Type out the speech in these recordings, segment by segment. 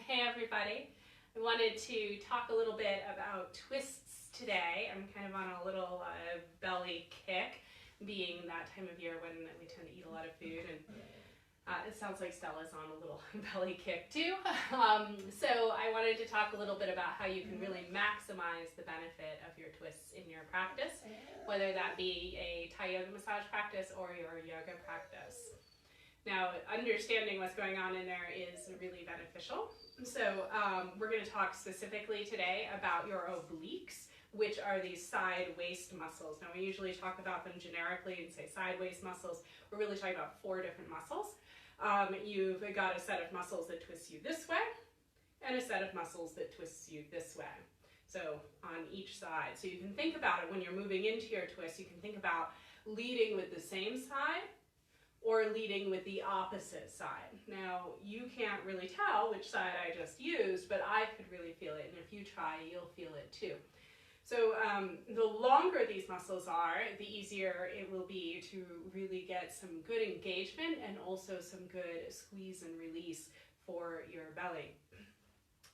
Hey everybody, I wanted to talk a little bit about twists today. I'm kind of on a little belly kick, being that time of year when we tend to eat a lot of food, and it sounds like Stella's on a little belly kick too. So I wanted to talk a little bit about how you can really maximize the benefit of your twists in your practice, whether that be a Thai yoga massage practice or your yoga practice. Now, understanding what's going on in there is really beneficial. So we're going to talk specifically today about your obliques, which are these side waist muscles. Now, we usually talk about them generically and say side waist muscles. We're really talking about 4 different muscles. You've got a set of muscles that twist you this way, and a set of muscles that twists you this way. So on each side. So you can think about it when you're moving into your twist. You can think about leading with the same side, or leading with the opposite side. Now, you can't really tell which side I just used, but I could really feel it, and if you try, you'll feel it too. So the longer these muscles are, the easier it will be to really get some good engagement and also some good squeeze and release for your belly.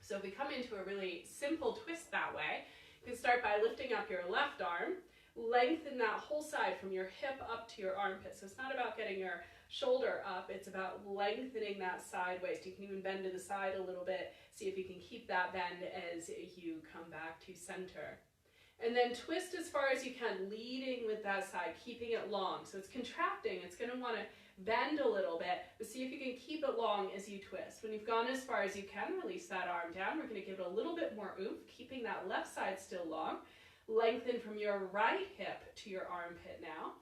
So if we come into a really simple twist that way, you can start by lifting up your left arm. Lengthen that whole side from your hip up to your armpit. So it's not about getting your shoulder up, it's about lengthening that side waist. You can even bend to the side a little bit. See if you can keep that bend as you come back to center. And then twist as far as you can, leading with that side, keeping it long. So it's contracting, it's going to want to bend a little bit, but see if you can keep it long as you twist. When you've gone as far as you can, release that arm down. We're going to give it a little bit more oomph, keeping that left side still long. Lengthen from your right hip to your armpit now.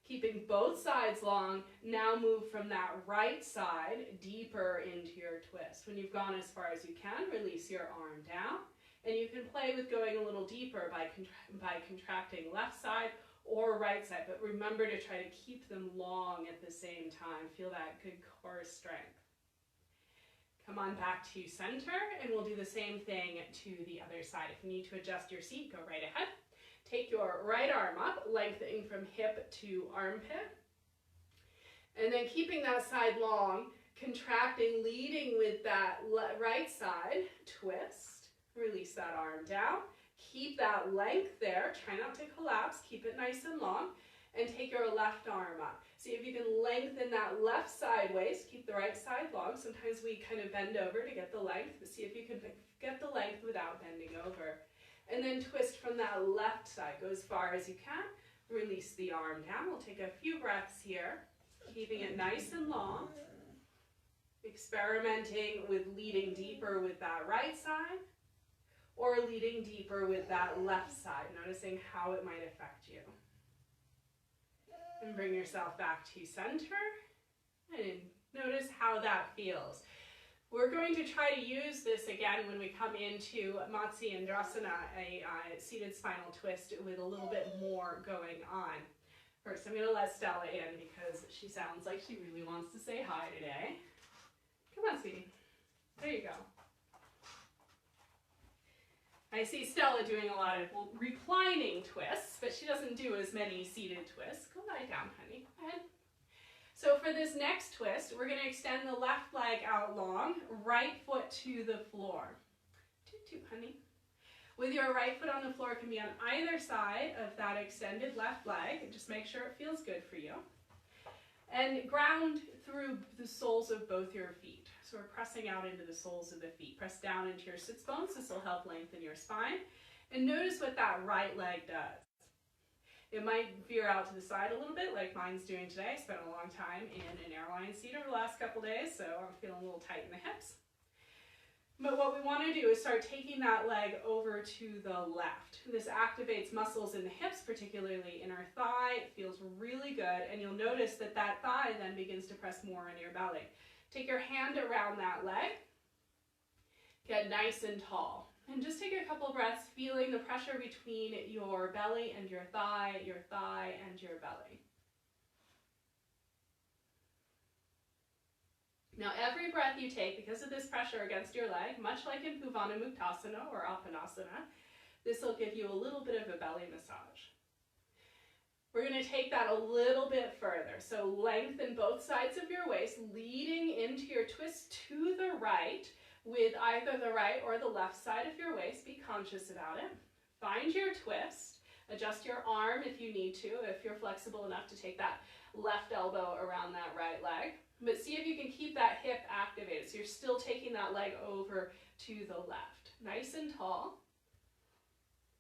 Keeping both sides long, now move from that right side deeper into your twist. When you've gone as far as you can, release your arm down. And you can play with going a little deeper by contracting left side or right side. But remember to try to keep them long at the same time. Feel that good core strength. Come on back to center, and we'll do the same thing to the other side. If you need to adjust your seat, go right ahead. Take your right arm up, lengthening from hip to armpit. And then keeping that side long, contracting, leading with that right side, twist. Release that arm down. Keep that length there. Try not to collapse. Keep it nice and long. And take your left arm up. See if you can lengthen that left side waist. Keep the right side long. Sometimes we kind of bend over to get the length, but see if you can get the length without bending over. And then twist from that left side. Go as far as you can. Release the arm down. We'll take a few breaths here, keeping it nice and long. Experimenting with leading deeper with that right side, or leading deeper with that left side, noticing how it might affect you. And bring yourself back to center, and notice how that feels. We're going to try to use this again when we come into Matsyendrasana, a seated spinal twist with a little bit more going on. First, I'm going to let Stella in because she sounds like she really wants to say hi today. Come on, sweetie. There you go. I see Stella doing a lot of reclining twists, but she doesn't do as many seated twists. Go lie down, honey. Go ahead. So for this next twist, we're going to extend the left leg out long, right foot to the floor. Toot toot, honey. With your right foot on the floor, it can be on either side of that extended left leg. And just make sure it feels good for you. And ground through the soles of both your feet. So we're pressing out into the soles of the feet. Press down into your sits bones. This will help lengthen your spine. And notice what that right leg does. It might veer out to the side a little bit like mine's doing today. I spent a long time in an airline seat over the last couple days, so I'm feeling a little tight in the hips. But what we want to do is start taking that leg over to the left. This activates muscles in the hips, particularly in our thigh. It feels really good, and you'll notice that that thigh then begins to press more on your belly. Take your hand around that leg. Get nice and tall. And just take a couple breaths, feeling the pressure between your belly and your thigh and your belly. Now every breath you take, because of this pressure against your leg, much like in Puvana Muktasana or Apanasana, this will give you a little bit of a belly massage. We're going to take that a little bit further. So lengthen both sides of your waist, leading into your twist to the right with either the right or the left side of your waist. Be conscious about it. Find your twist. Adjust your arm if you need to, if you're flexible enough to take that left elbow around that right leg. But see if you can keep that hip activated. So you're still taking that leg over to the left. Nice and tall.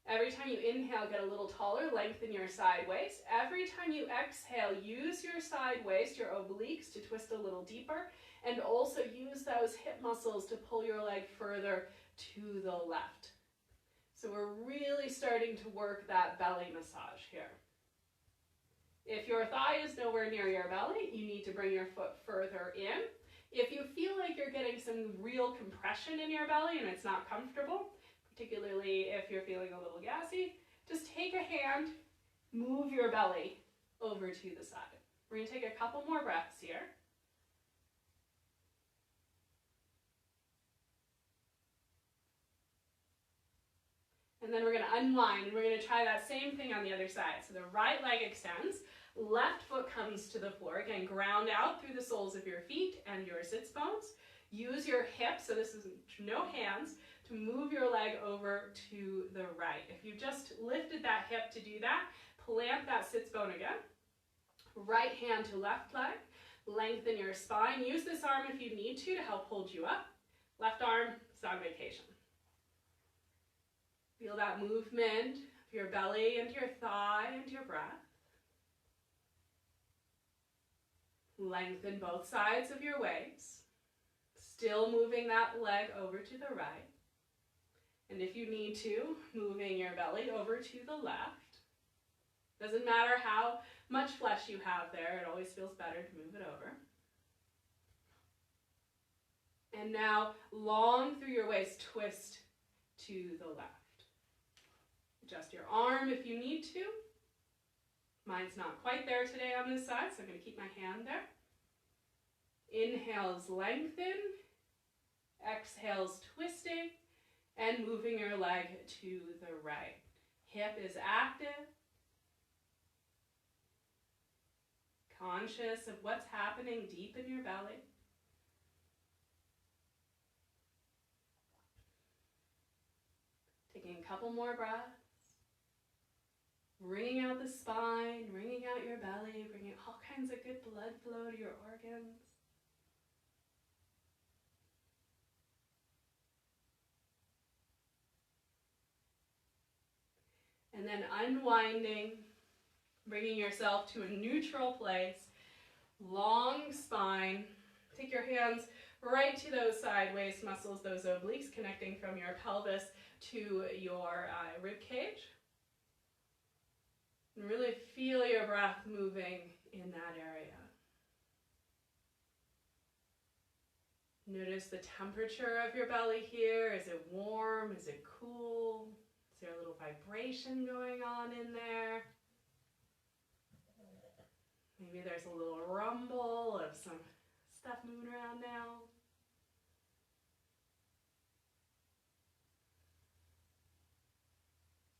Every time you inhale, get a little taller, lengthen your side waist. Every time you exhale, use your side waist, your obliques, to twist a little deeper, and also use those hip muscles to pull your leg further to the left. So we're really starting to work that belly massage here. If your thigh is nowhere near your belly, you need to bring your foot further in. If you feel like you're getting some real compression in your belly and it's not comfortable, particularly if you're feeling a little gassy, just take a hand, move your belly over to the side. We're going to take a couple more breaths here. And then we're going to unwind, and we're going to try that same thing on the other side. So the right leg extends, left foot comes to the floor. Again, ground out through the soles of your feet and your sits bones. Use your hips, so this is no hands, to move your leg over to the right. If you just lifted that hip to do that, plant that sits bone again. Right hand to left leg. Lengthen your spine. Use this arm if you need to help hold you up. Left arm is on vacation. Feel that movement of your belly and your thigh and your breath. Lengthen both sides of your waist. Still moving that leg over to the right. And if you need to, moving your belly over to the left. Doesn't matter how much flesh you have there, it always feels better to move it over. And now, long through your waist, twist to the left. Adjust your arm if you need to. Mine's not quite there today on this side, so I'm going to keep my hand there. Inhales, lengthen. Exhales, twisting. And moving your leg to the right. Hip is active. Conscious of what's happening deep in your belly. Taking a couple more breaths. Wringing out the spine, wringing out your belly, bringing all kinds of good blood flow to your organs. And then unwinding, bringing yourself to a neutral place, long spine. Take your hands right to those side waist muscles, those obliques, connecting from your pelvis to your rib cage. And really feel your breath moving in that area. Notice the temperature of your belly here. Is it warm? Is it cool? Is there a little vibration going on in there? Maybe there's a little rumble of some stuff moving around now.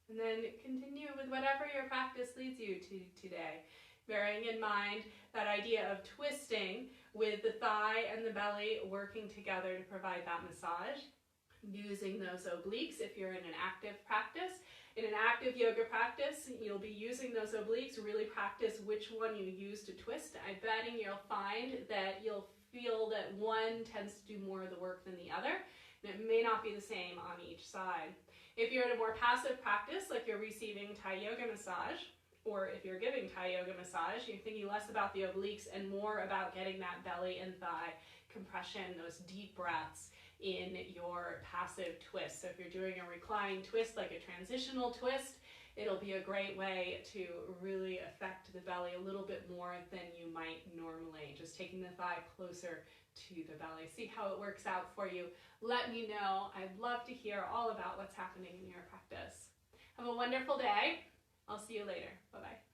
And then continue with whatever your practice leads you to today, bearing in mind that idea of twisting with the thigh and the belly working together to provide that massage. Using those obliques if you're in an active practice. In an active yoga practice, you'll be using those obliques. Really practice which one you use to twist. I'm betting you'll find that you'll feel that one tends to do more of the work than the other. And it may not be the same on each side. If you're in a more passive practice, like you're receiving Thai yoga massage, or if you're giving Thai yoga massage, you're thinking less about the obliques and more about getting that belly and thigh compression, those deep breaths in your passive twist. So if you're doing a reclined twist, like a transitional twist, it'll be a great way to really affect the belly a little bit more than you might normally. Just taking the thigh closer to the belly. See how it works out for you. Let me know. I'd love to hear all about what's happening in your practice. Have a wonderful day. I'll see you later. Bye-bye.